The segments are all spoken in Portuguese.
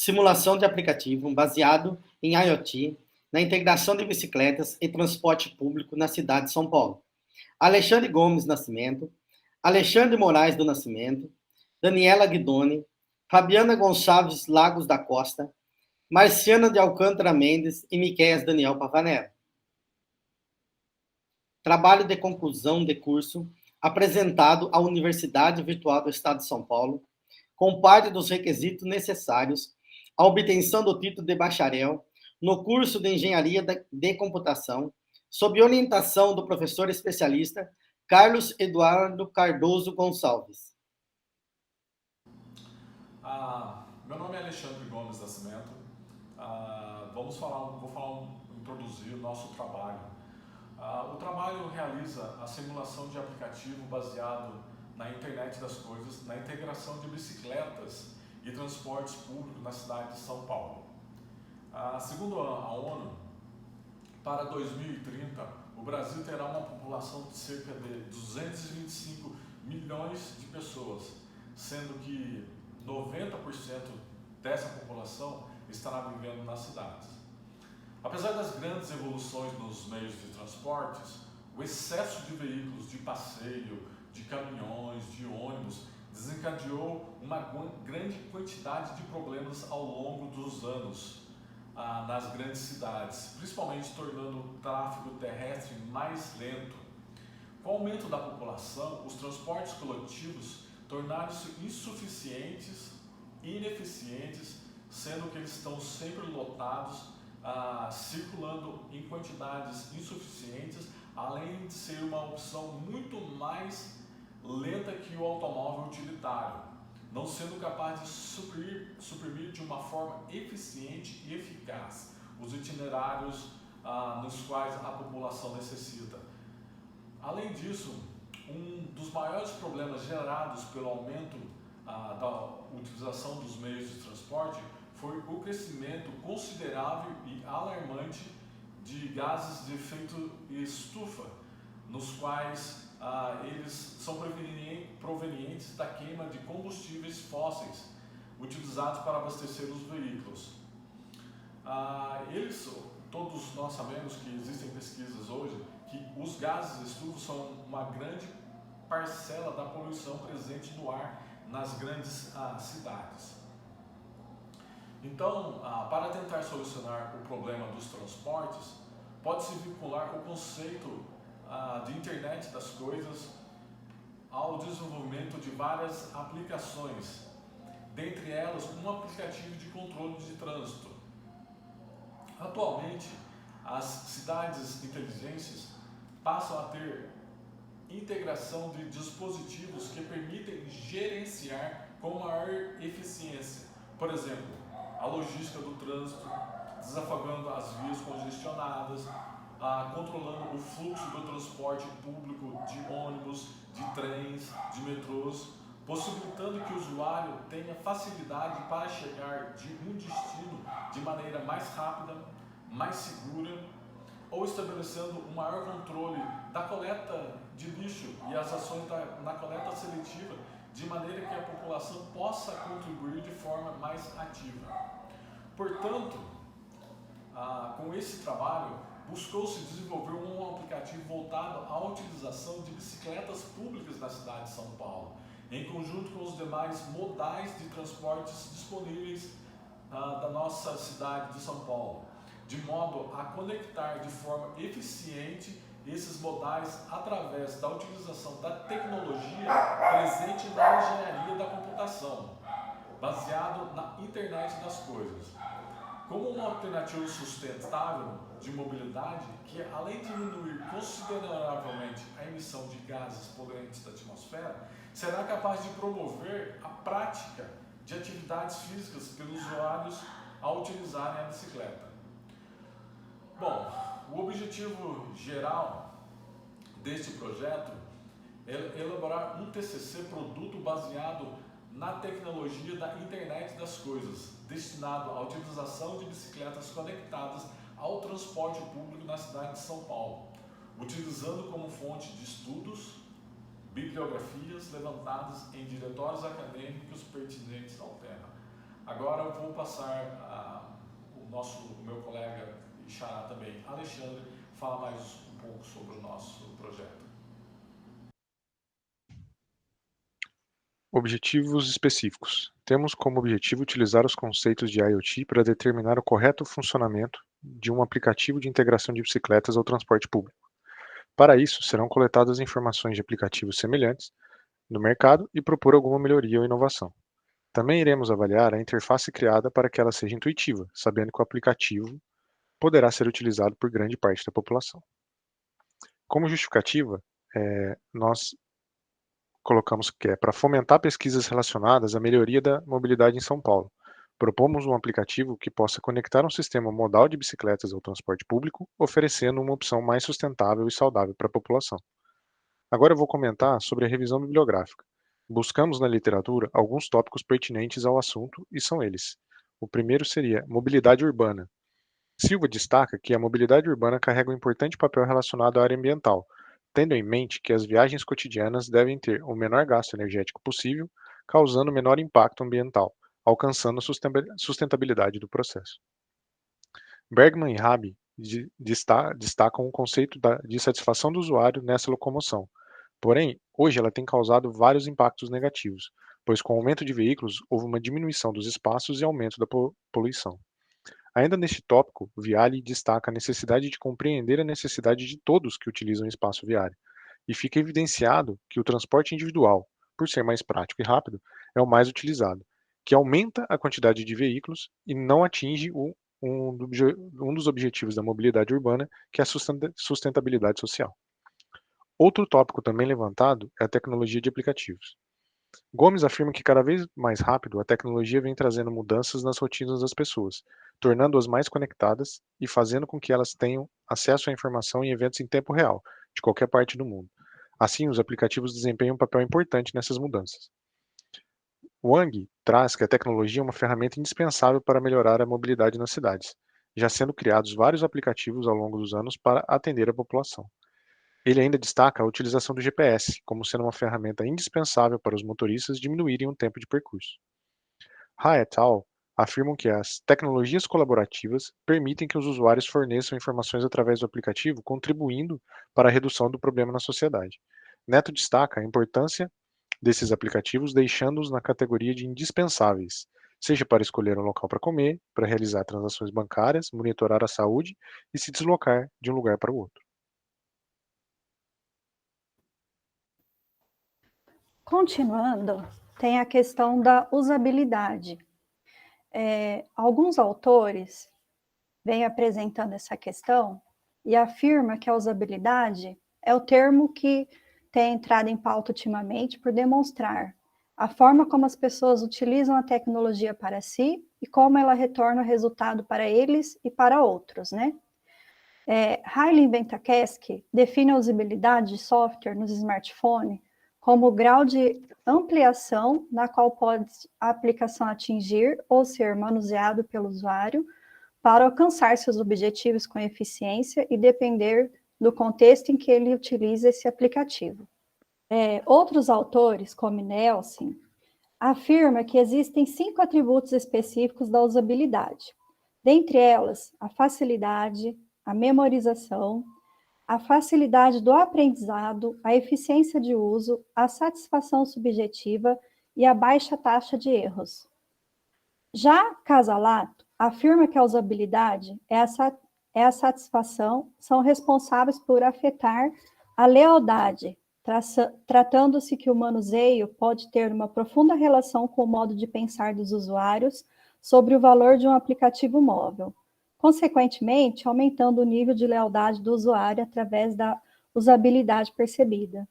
simulação de aplicativo baseado em IoT na integração de bicicletas e transporte público na cidade de São Paulo. Alexandre Gomes Nascimento, Alexandre Moraes do Nascimento, Daniela Guidoni, Fabiana Gonçalves Lagos da Costa, Marciana de Alcântara Mendes e Miquéias Daniel Pavanello. Trabalho de conclusão de curso apresentado à Universidade Virtual do Estado de São Paulo, com parte dos requisitos necessários à obtenção do título de bacharel no curso de Engenharia de Computação, sob orientação do professor especialista Carlos Eduardo Cardoso Gonçalves. Meu nome é Alexandre Gomes Nascimento. Introduzir o nosso trabalho. O trabalho realiza a simulação de aplicativo baseado na internet das coisas, na integração de bicicletas e transportes públicos na cidade de São Paulo. Segundo a ONU, para 2030, o Brasil terá uma população de cerca de 225 milhões de pessoas, sendo que 90% dessa população estará vivendo nas cidades. Apesar das grandes evoluções nos meios de transportes, o excesso de veículos de passeio, de caminhões, de ônibus, desencadeou uma grande quantidade de problemas ao longo dos anos nas grandes cidades, principalmente tornando o tráfego terrestre mais lento. Com o aumento da população, os transportes coletivos tornaram-se insuficientes e ineficientes, sendo que eles estão sempre lotados, circulando em quantidades insuficientes, além de ser uma opção muito mais lenta que o automóvel utilitário, não sendo capaz de suprimir de uma forma eficiente e eficaz os itinerários nos quais a população necessita. Além disso, um dos maiores problemas gerados pelo aumento da utilização dos meios de transporte foi o crescimento considerável e alarmante de gases de efeito estufa, nos quais eles são provenientes da queima de combustíveis fósseis utilizados para abastecer os veículos. Todos nós sabemos que existem pesquisas hoje que os gases de estufa são uma grande parcela da poluição presente no ar nas grandes cidades. Então, para tentar solucionar o problema dos transportes, pode-se vincular o conceito de internet das coisas ao desenvolvimento de várias aplicações, dentre elas um aplicativo de controle de trânsito. Atualmente, as cidades inteligentes passam a ter integração de dispositivos que permitem gerenciar com maior eficiência, por exemplo, a logística do trânsito, desafogando as vias congestionadas, controlando o fluxo do transporte público de ônibus, de trens, de metrôs, possibilitando que o usuário tenha facilidade para chegar de um destino de maneira mais rápida, mais segura, ou estabelecendo um maior controle da coleta de lixo e as ações na coleta seletiva, de maneira que a população possa contribuir de forma mais ativa. Portanto, com esse trabalho, buscou-se desenvolver um aplicativo voltado à utilização de bicicletas públicas na cidade de São Paulo, em conjunto com os demais modais de transportes disponíveis da nossa cidade de São Paulo, de modo a conectar de forma eficiente esses modais através da utilização da tecnologia presente na engenharia da computação, baseado na internet das coisas, como uma alternativa sustentável de mobilidade que, além de diminuir consideravelmente a emissão de gases poluentes da atmosfera, será capaz de promover a prática de atividades físicas pelos usuários ao utilizarem a bicicleta. Bom, o objetivo geral deste projeto é elaborar um TCC produto baseado na tecnologia da internet das coisas, destinado à utilização de bicicletas conectadas ao transporte público na cidade de São Paulo, utilizando como fonte de estudos, bibliografias levantadas em diretórios acadêmicos pertinentes ao tema, Agora eu vou passar o meu colega e xará também, Alexandre, fala mais um pouco sobre o nosso projeto. Objetivos específicos. Temos como objetivo utilizar os conceitos de IoT para determinar o correto funcionamento de um aplicativo de integração de bicicletas ao transporte público. Para isso, serão coletadas informações de aplicativos semelhantes no mercado e propor alguma melhoria ou inovação. Também iremos avaliar a interface criada para que ela seja intuitiva, sabendo que o aplicativo poderá ser utilizado por grande parte da população. Como justificativa, nós colocamos que é para fomentar pesquisas relacionadas à melhoria da mobilidade em São Paulo. Propomos um aplicativo que possa conectar um sistema modal de bicicletas ao transporte público, oferecendo uma opção mais sustentável e saudável para a população. Agora eu vou comentar sobre a revisão bibliográfica. Buscamos na literatura alguns tópicos pertinentes ao assunto e são eles. O primeiro seria mobilidade urbana. Silva destaca que a mobilidade urbana carrega um importante papel relacionado à área ambiental, tendo em mente que as viagens cotidianas devem ter o menor gasto energético possível, causando menor impacto ambiental, alcançando a sustentabilidade do processo. Bergman e Rabi destacam o conceito de satisfação do usuário nessa locomoção. Porém, hoje ela tem causado vários impactos negativos, pois com o aumento de veículos houve uma diminuição dos espaços e aumento da poluição. Ainda neste tópico, Viale destaca a necessidade de compreender a necessidade de todos que utilizam o espaço viário, e fica evidenciado que o transporte individual, por ser mais prático e rápido, é o mais utilizado, que aumenta a quantidade de veículos e não atinge um dos objetivos da mobilidade urbana, que é a sustentabilidade social. Outro tópico também levantado é a tecnologia de aplicativos. Gomes afirma que cada vez mais rápido a tecnologia vem trazendo mudanças nas rotinas das pessoas, tornando-as mais conectadas e fazendo com que elas tenham acesso à informação em eventos em tempo real, de qualquer parte do mundo. Assim, os aplicativos desempenham um papel importante nessas mudanças. Wang traz que a tecnologia é uma ferramenta indispensável para melhorar a mobilidade nas cidades, já sendo criados vários aplicativos ao longo dos anos para atender a população. Ele ainda destaca a utilização do GPS como sendo uma ferramenta indispensável para os motoristas diminuírem o tempo de percurso. Ha et al. Afirmam que as tecnologias colaborativas permitem que os usuários forneçam informações através do aplicativo, contribuindo para a redução do problema na sociedade. Neto destaca a importância desses aplicativos, deixando-os na categoria de indispensáveis, seja para escolher um local para comer, para realizar transações bancárias, monitorar a saúde e se deslocar de um lugar para o outro. Continuando, tem a questão da usabilidade. Alguns autores vêm apresentando essa questão e afirma que a usabilidade é o termo que tem entrado em pauta ultimamente por demonstrar a forma como as pessoas utilizam a tecnologia para si e como ela retorna o resultado para eles e para outros, né? Hailey Ventakeski define a usabilidade de software nos smartphones como o grau de ampliação na qual pode a aplicação atingir ou ser manuseado pelo usuário para alcançar seus objetivos com eficiência e depender do contexto em que ele utiliza esse aplicativo. Outros autores, como Nelson, afirma que existem 5 atributos específicos da usabilidade. Dentre elas, a facilidade, a memorização, a facilidade do aprendizado, a eficiência de uso, a satisfação subjetiva e a baixa taxa de erros. Já Casalato afirma que a usabilidade é a satisfação, são responsáveis por afetar a lealdade, tratando-se que o manuseio pode ter uma profunda relação com o modo de pensar dos usuários sobre o valor de um aplicativo móvel, consequentemente aumentando o nível de lealdade do usuário através da usabilidade percebida.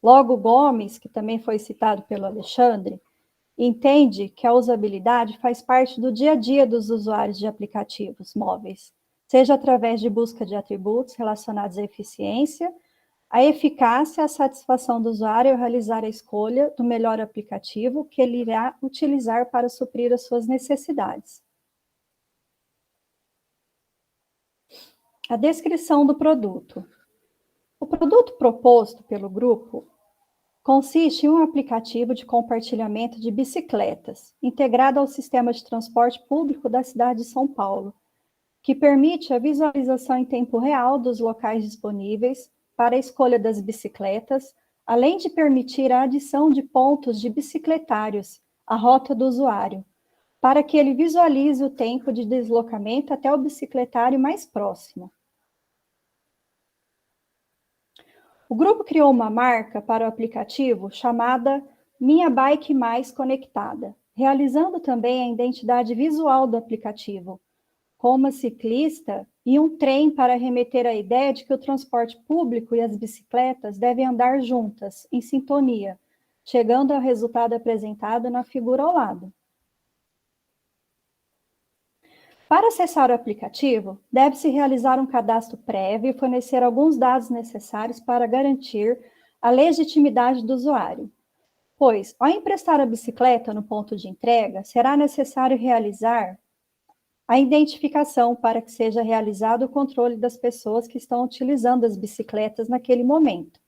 Logo, Gomes, que também foi citado pelo Alexandre, entende que a usabilidade faz parte do dia a dia dos usuários de aplicativos móveis, seja através de busca de atributos relacionados à eficiência, a eficácia, a satisfação do usuário ao realizar a escolha do melhor aplicativo que ele irá utilizar para suprir as suas necessidades. A descrição do produto. O produto proposto pelo grupo consiste em um aplicativo de compartilhamento de bicicletas, integrado ao sistema de transporte público da cidade de São Paulo, que permite a visualização em tempo real dos locais disponíveis para a escolha das bicicletas, além de permitir a adição de pontos de bicicletários à rota do usuário, para que ele visualize o tempo de deslocamento até o bicicletário mais próximo. O grupo criou uma marca para o aplicativo chamada Minha Bike Mais Conectada, realizando também a identidade visual do aplicativo, com uma ciclista e um trem para remeter à ideia de que o transporte público e as bicicletas devem andar juntas, em sintonia, chegando ao resultado apresentado na figura ao lado. Para acessar o aplicativo, deve-se realizar um cadastro prévio e fornecer alguns dados necessários para garantir a legitimidade do usuário. Pois, ao emprestar a bicicleta no ponto de entrega, será necessário realizar a identificação para que seja realizado o controle das pessoas que estão utilizando as bicicletas naquele momento,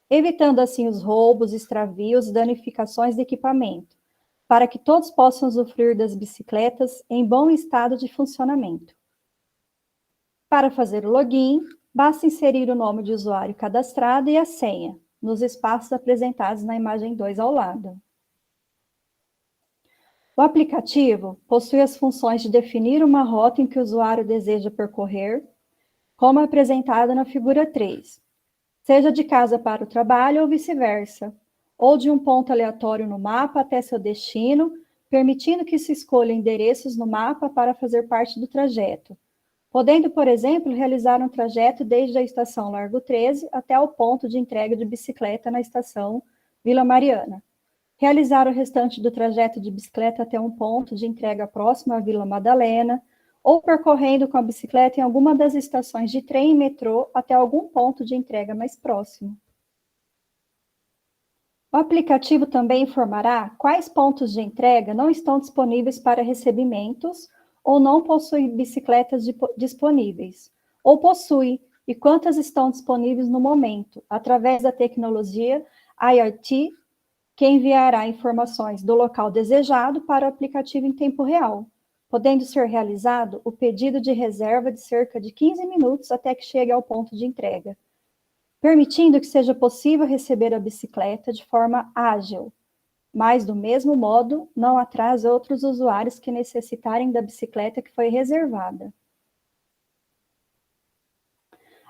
evitando assim os roubos, extravios e danificações de equipamento, para que todos possam usufruir das bicicletas em bom estado de funcionamento. Para fazer o login, basta inserir o nome de usuário cadastrado e a senha, nos espaços apresentados na imagem 2 ao lado. O aplicativo possui as funções de definir uma rota em que o usuário deseja percorrer, como apresentado na figura 3, seja de casa para o trabalho ou vice-versa, ou de um ponto aleatório no mapa até seu destino, permitindo que se escolha endereços no mapa para fazer parte do trajeto, podendo, por exemplo, realizar um trajeto desde a estação Largo 13 até o ponto de entrega de bicicleta na estação Vila Mariana, realizar o restante do trajeto de bicicleta até um ponto de entrega próximo à Vila Madalena, ou percorrendo com a bicicleta em alguma das estações de trem e metrô até algum ponto de entrega mais próximo. O aplicativo também informará quais pontos de entrega não estão disponíveis para recebimentos ou não possuem bicicletas disponíveis, ou possui, e quantas estão disponíveis no momento, através da tecnologia IoT, que enviará informações do local desejado para o aplicativo em tempo real, podendo ser realizado o pedido de reserva de cerca de 15 minutos até que chegue ao ponto de entrega, permitindo que seja possível receber a bicicleta de forma ágil, mas, do mesmo modo, não atrase outros usuários que necessitarem da bicicleta que foi reservada.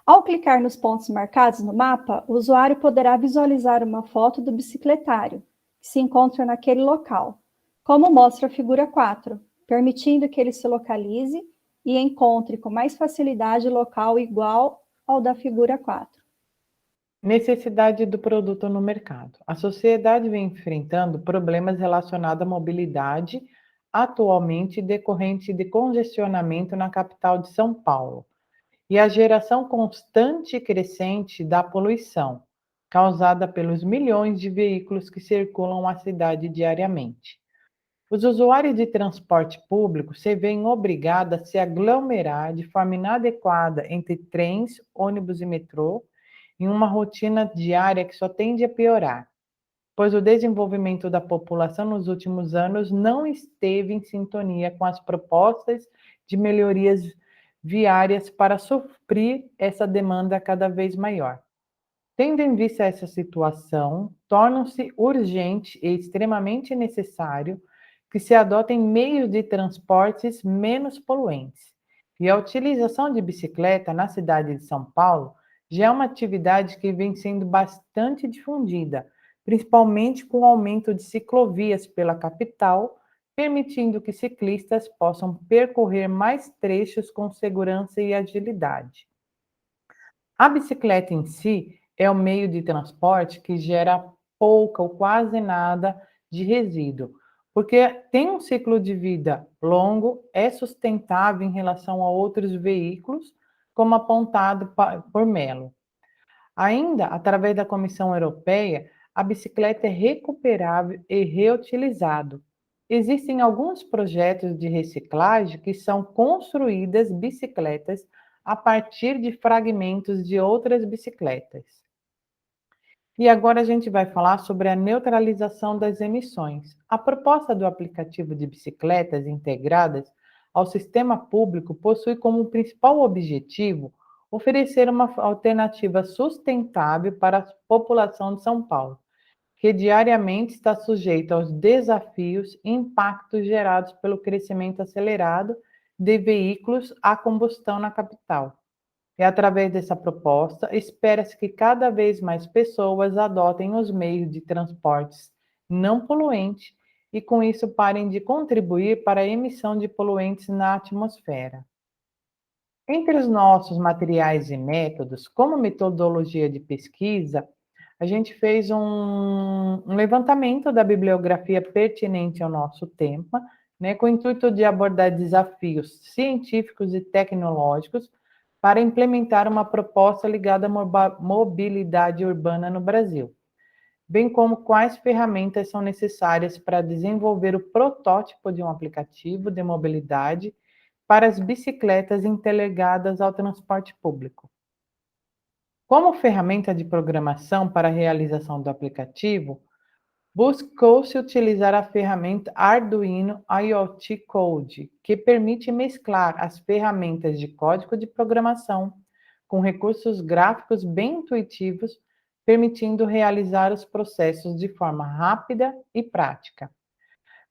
Ao clicar nos pontos marcados no mapa, o usuário poderá visualizar uma foto do bicicletário, que se encontra naquele local, como mostra a figura 4, permitindo que ele se localize e encontre com mais facilidade o local igual ao da figura 4. Necessidade do produto no mercado. A sociedade vem enfrentando problemas relacionados à mobilidade, atualmente decorrente de congestionamento na capital de São Paulo, e a geração constante e crescente da poluição, causada pelos milhões de veículos que circulam a cidade diariamente. Os usuários de transporte público se veem obrigados a se aglomerar de forma inadequada entre trens, ônibus e metrô, em uma rotina diária que só tende a piorar, pois o desenvolvimento da população nos últimos anos não esteve em sintonia com as propostas de melhorias viárias para suprir essa demanda cada vez maior. Tendo em vista essa situação, torna-se urgente e extremamente necessário que se adotem meios de transportes menos poluentes. E a utilização de bicicleta na cidade de São Paulo já é uma atividade que vem sendo bastante difundida, principalmente com o aumento de ciclovias pela capital, permitindo que ciclistas possam percorrer mais trechos com segurança e agilidade. A bicicleta em si é um meio de transporte que gera pouca ou quase nada de resíduo, porque tem um ciclo de vida longo, é sustentável em relação a outros veículos, como apontado por Mello. Ainda, através da Comissão Europeia, a bicicleta é recuperável e reutilizado. Existem alguns projetos de reciclagem que são construídas bicicletas a partir de fragmentos de outras bicicletas. E agora a gente vai falar sobre a neutralização das emissões. A proposta do aplicativo de bicicletas integradas ao sistema público possui como principal objetivo oferecer uma alternativa sustentável para a população de São Paulo, que diariamente está sujeita aos desafios e impactos gerados pelo crescimento acelerado de veículos a combustão na capital. E através dessa proposta, espera-se que cada vez mais pessoas adotem os meios de transportes não poluentes e, com isso, parem de contribuir para a emissão de poluentes na atmosfera. Entre os nossos materiais e métodos, como metodologia de pesquisa, a gente fez um levantamento da bibliografia pertinente ao nosso tema, né, com o intuito de abordar desafios científicos e tecnológicos para implementar uma proposta ligada à mobilidade urbana no Brasil, bem como quais ferramentas são necessárias para desenvolver o protótipo de um aplicativo de mobilidade para as bicicletas interligadas ao transporte público. Como ferramenta de programação para a realização do aplicativo, buscou-se utilizar a ferramenta Arduino IoT Code, que permite mesclar as ferramentas de código de programação com recursos gráficos bem intuitivos, permitindo realizar os processos de forma rápida e prática.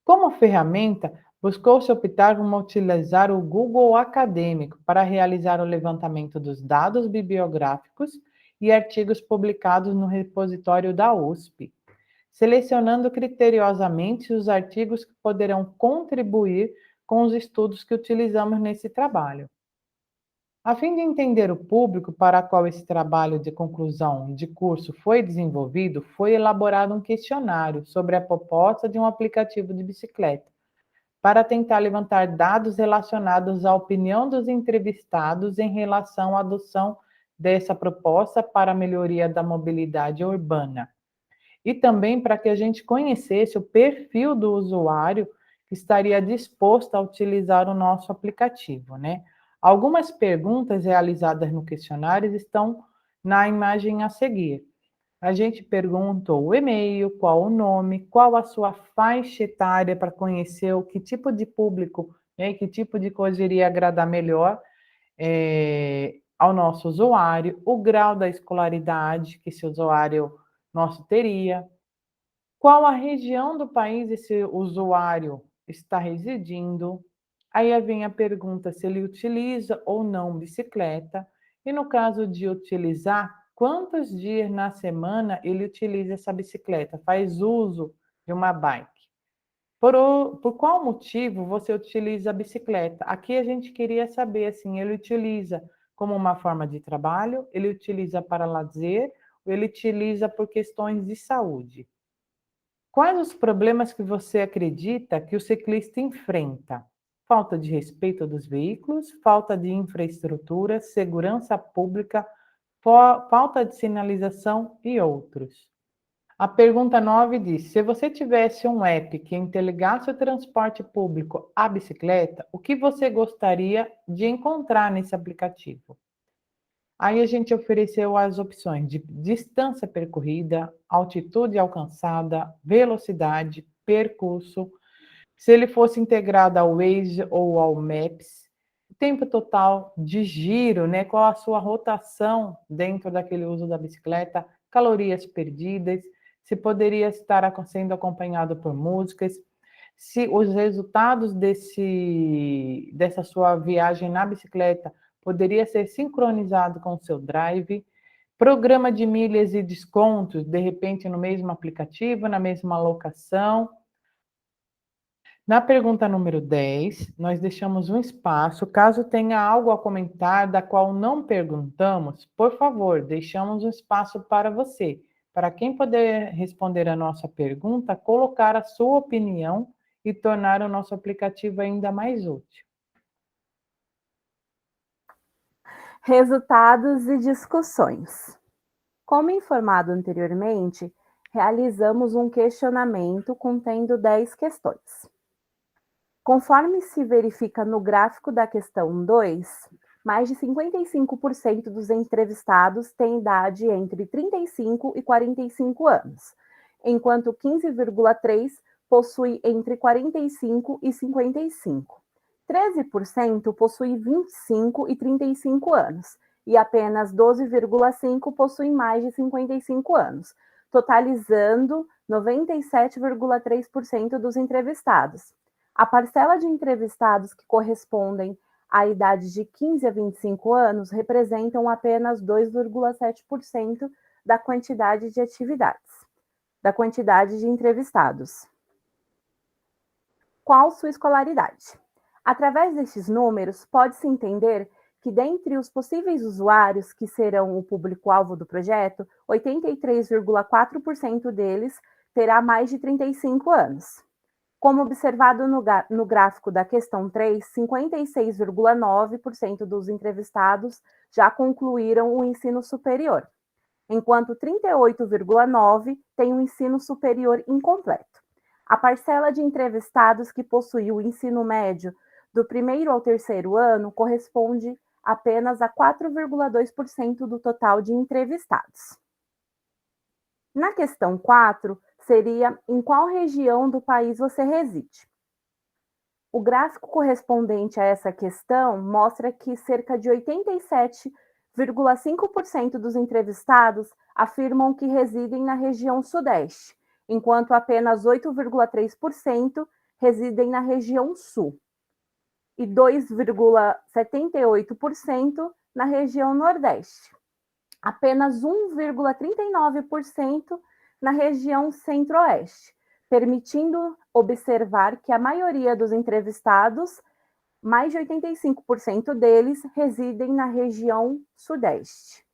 Como ferramenta, buscou-se optar por utilizar o Google Acadêmico para realizar o levantamento dos dados bibliográficos e artigos publicados no repositório da USP, selecionando criteriosamente os artigos que poderão contribuir com os estudos que utilizamos nesse trabalho. A fim de entender o público para o qual esse trabalho de conclusão de curso foi desenvolvido, foi elaborado um questionário sobre a proposta de um aplicativo de bicicleta, para tentar levantar dados relacionados à opinião dos entrevistados em relação à adoção dessa proposta para a melhoria da mobilidade urbana. E também para que a gente conhecesse o perfil do usuário que estaria disposto a utilizar o nosso aplicativo, né? Algumas perguntas realizadas no questionário estão na imagem a seguir. A gente perguntou o e-mail, qual o nome, qual a sua faixa etária para conhecer o que tipo de público, né, que tipo de coisa iria agradar melhor ao nosso usuário, o grau da escolaridade que esse usuário nosso teria, qual a região do país esse usuário está residindo. Aí vem a pergunta se ele utiliza ou não bicicleta, e no caso de utilizar, quantos dias na semana ele utiliza essa bicicleta, faz uso de uma bike. Por qual motivo você utiliza a bicicleta? Aqui a gente queria saber, assim, ele utiliza como uma forma de trabalho, ele utiliza para lazer, ou ele utiliza por questões de saúde. Quais os problemas que você acredita que o ciclista enfrenta? Falta de respeito dos veículos, falta de infraestrutura, segurança pública, falta de sinalização e outros. A pergunta 9 diz: se você tivesse um app que interligasse o transporte público à bicicleta, o que você gostaria de encontrar nesse aplicativo? Aí a gente ofereceu as opções de distância percorrida, altitude alcançada, velocidade, percurso, se ele fosse integrado ao Waze ou ao Maps, tempo total de giro, né? Qual a sua rotação dentro daquele uso da bicicleta, calorias perdidas, se poderia estar sendo acompanhado por músicas, se os resultados dessa sua viagem na bicicleta poderia ser sincronizado com o seu Drive, programa de milhas e descontos, de repente no mesmo aplicativo, na mesma locação. Na pergunta número 10, nós deixamos um espaço, caso tenha algo a comentar da qual não perguntamos, por favor, deixamos um espaço para você, para quem puder responder a nossa pergunta, colocar a sua opinião e tornar o nosso aplicativo ainda mais útil. Resultados e discussões. Como informado anteriormente, realizamos um questionamento contendo 10 questões. Conforme se verifica no gráfico da questão 2, mais de 55% dos entrevistados têm idade entre 35 e 45 anos, enquanto 15,3% possui entre 45 e 55. 13% possui 25 e 35 anos, e apenas 12,5% possuem mais de 55 anos, totalizando 97,3% dos entrevistados. A parcela de entrevistados que correspondem à idade de 15 a 25 anos representam apenas 2,7% da quantidade de atividades, da quantidade de entrevistados. Qual sua escolaridade? Através destes números, pode-se entender que, dentre os possíveis usuários que serão o público-alvo do projeto, 83,4% deles terá mais de 35 anos. Como observado no gráfico da questão 3, 56,9% dos entrevistados já concluíram o ensino superior, enquanto 38,9% têm o ensino superior incompleto. A parcela de entrevistados que possuiu o ensino médio do primeiro ao terceiro ano corresponde apenas a 4,2% do total de entrevistados. Na questão 4, seria em qual região do país você reside. O gráfico correspondente a essa questão mostra que cerca de 87,5% dos entrevistados afirmam que residem na região Sudeste, enquanto apenas 8,3% residem na região Sul e 2,78% na região Nordeste. Apenas 1,39% na região Centro-Oeste, permitindo observar que a maioria dos entrevistados, mais de 85% deles, residem na região Sudeste.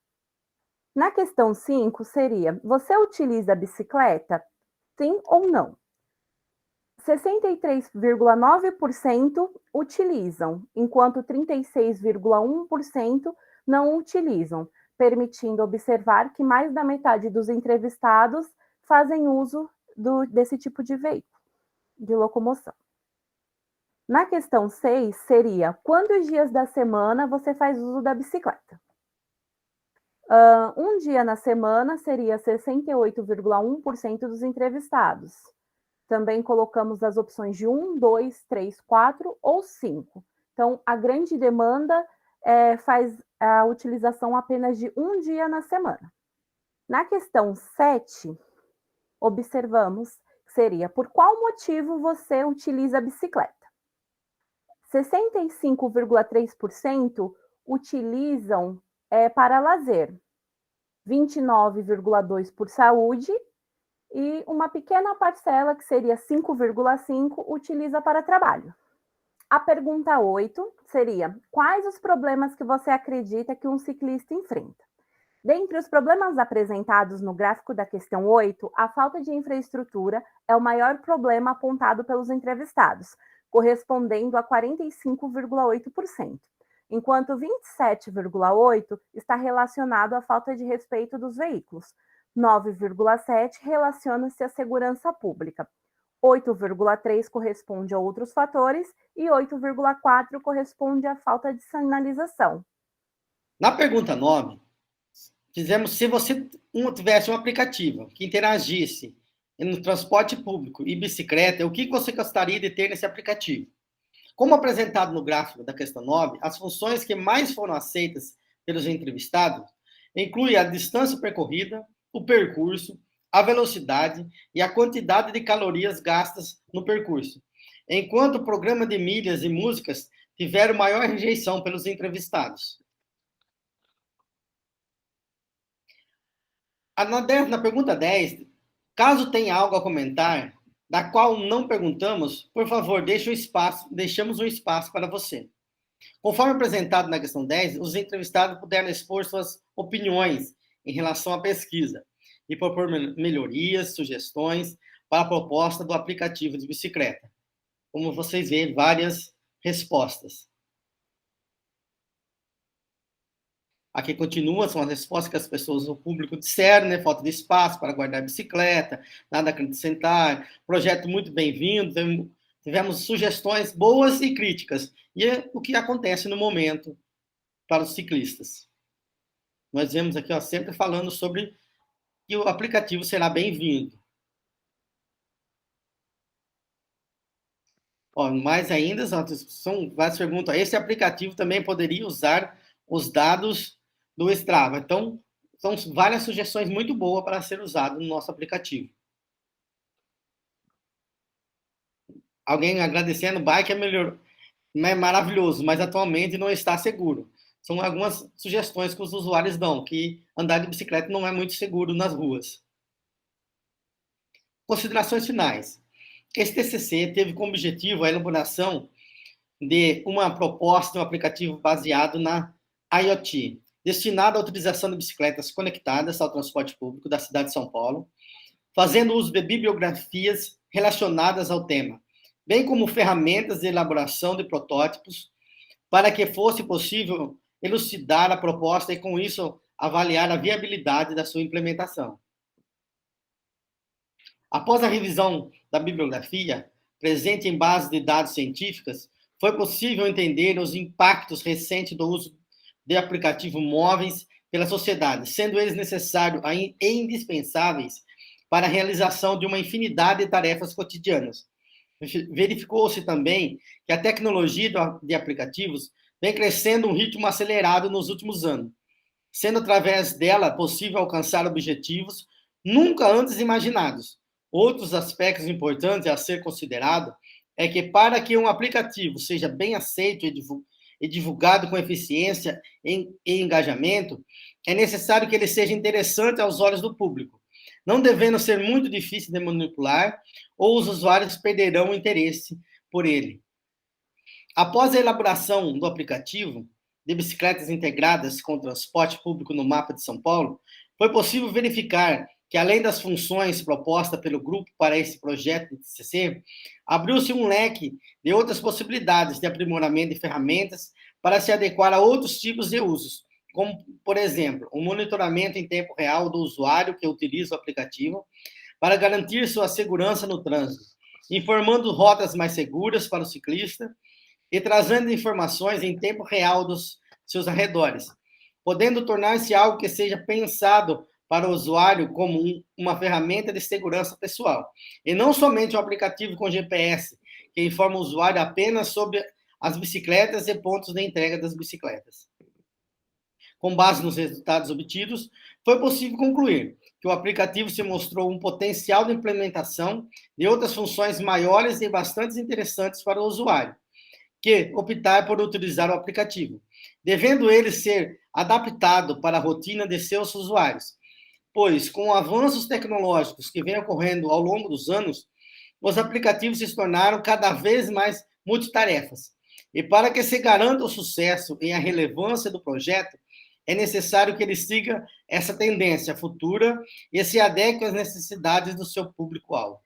Na questão 5 seria, você utiliza a bicicleta? Sim ou não? 63,9% utilizam, enquanto 36,1% não utilizam, permitindo observar que mais da metade dos entrevistados fazem uso desse tipo de veículo, de locomoção. Na questão 6, seria, quantos dias da semana você faz uso da bicicleta? Um dia na semana seria 68,1% dos entrevistados. Também colocamos as opções de 1, 2, 3, 4 ou 5. Então, a grande demanda faz a utilização apenas de um dia na semana. Na questão 7, observamos que seria, por qual motivo você utiliza a bicicleta? 65,3% utilizam para lazer, 29,2% por saúde, e uma pequena parcela, que seria 5,5%, utiliza para trabalho. A pergunta 8 seria, quais os problemas que você acredita que um ciclista enfrenta? Dentre os problemas apresentados no gráfico da questão 8, a falta de infraestrutura é o maior problema apontado pelos entrevistados, correspondendo a 45,8%, enquanto 27,8% está relacionado à falta de respeito dos veículos, 9,7% relaciona-se à segurança pública, 8,3% corresponde a outros fatores e 8,4% corresponde à falta de sinalização. Na pergunta 9, fizemos se você tivesse um aplicativo que interagisse no transporte público e bicicleta, o que você gostaria de ter nesse aplicativo? Como apresentado no gráfico da questão 9, as funções que mais foram aceitas pelos entrevistados incluem a distância percorrida, o percurso, a velocidade e a quantidade de calorias gastas no percurso, enquanto o programa de milhas e músicas tiveram maior rejeição pelos entrevistados. Na pergunta 10, caso tenha algo a comentar, da qual não perguntamos, por favor, deixamos um espaço para você. Conforme apresentado na questão 10, os entrevistados puderam expor suas opiniões em relação à pesquisa e propor melhorias, sugestões para a proposta do aplicativo de bicicleta. Como vocês veem, várias respostas. Aqui continua, são as respostas que as pessoas, o público disseram, né? Falta de espaço para guardar a bicicleta, nada a acrescentar, projeto muito bem-vindo, tivemos sugestões boas e críticas. E é o que acontece no momento para os ciclistas. Nós vemos aqui, ó, sempre falando sobre que o aplicativo será bem-vindo. Mais ainda, são várias perguntas. Esse aplicativo também poderia usar os dados do Strava. Então, são várias sugestões muito boas para ser usado no nosso aplicativo. Alguém agradecendo, bike é maravilhoso, mas atualmente não está seguro. São algumas sugestões que os usuários dão, que andar de bicicleta não é muito seguro nas ruas. Considerações finais. Esse TCC teve como objetivo a elaboração de uma proposta de um aplicativo baseado na IoT, destinado à utilização de bicicletas conectadas ao transporte público da cidade de São Paulo, fazendo uso de bibliografias relacionadas ao tema, bem como ferramentas de elaboração de protótipos, para que fosse possível elucidar a proposta e, com isso, avaliar a viabilidade da sua implementação. Após a revisão da bibliografia, presente em bases de dados científicas, foi possível entender os impactos recentes do uso de aplicativos móveis pela sociedade, sendo eles necessários e indispensáveis para a realização de uma infinidade de tarefas cotidianas. Verificou-se também que a tecnologia de aplicativos vem crescendo a um ritmo acelerado nos últimos anos, sendo através dela possível alcançar objetivos nunca antes imaginados. Outros aspectos importantes a ser considerado é que, para que um aplicativo seja bem aceito e divulgado com eficiência e engajamento, é necessário que ele seja interessante aos olhos do público, não devendo ser muito difícil de manipular, ou os usuários perderão o interesse por ele. Após a elaboração do aplicativo de bicicletas integradas com transporte público no mapa de São Paulo, foi possível verificar que, além das funções propostas pelo grupo para esse projeto de TCC, abriu-se um leque de outras possibilidades de aprimoramento de ferramentas para se adequar a outros tipos de usos, como, por exemplo, o monitoramento em tempo real do usuário que utiliza o aplicativo para garantir sua segurança no trânsito, informando rotas mais seguras para o ciclista e trazendo informações em tempo real dos seus arredores, podendo tornar-se algo que seja pensado para o usuário como uma ferramenta de segurança pessoal, e não somente um aplicativo com GPS, que informa o usuário apenas sobre as bicicletas e pontos de entrega das bicicletas. Com base nos resultados obtidos, foi possível concluir que o aplicativo se mostrou um potencial de implementação de outras funções maiores e bastante interessantes para o usuário, que optar por utilizar o aplicativo, devendo ele ser adaptado para a rotina de seus usuários, pois, com avanços tecnológicos que vêm ocorrendo ao longo dos anos, os aplicativos se tornaram cada vez mais multitarefas. E para que se garanta o sucesso e a relevância do projeto, é necessário que ele siga essa tendência futura e se adeque às necessidades do seu público-alvo.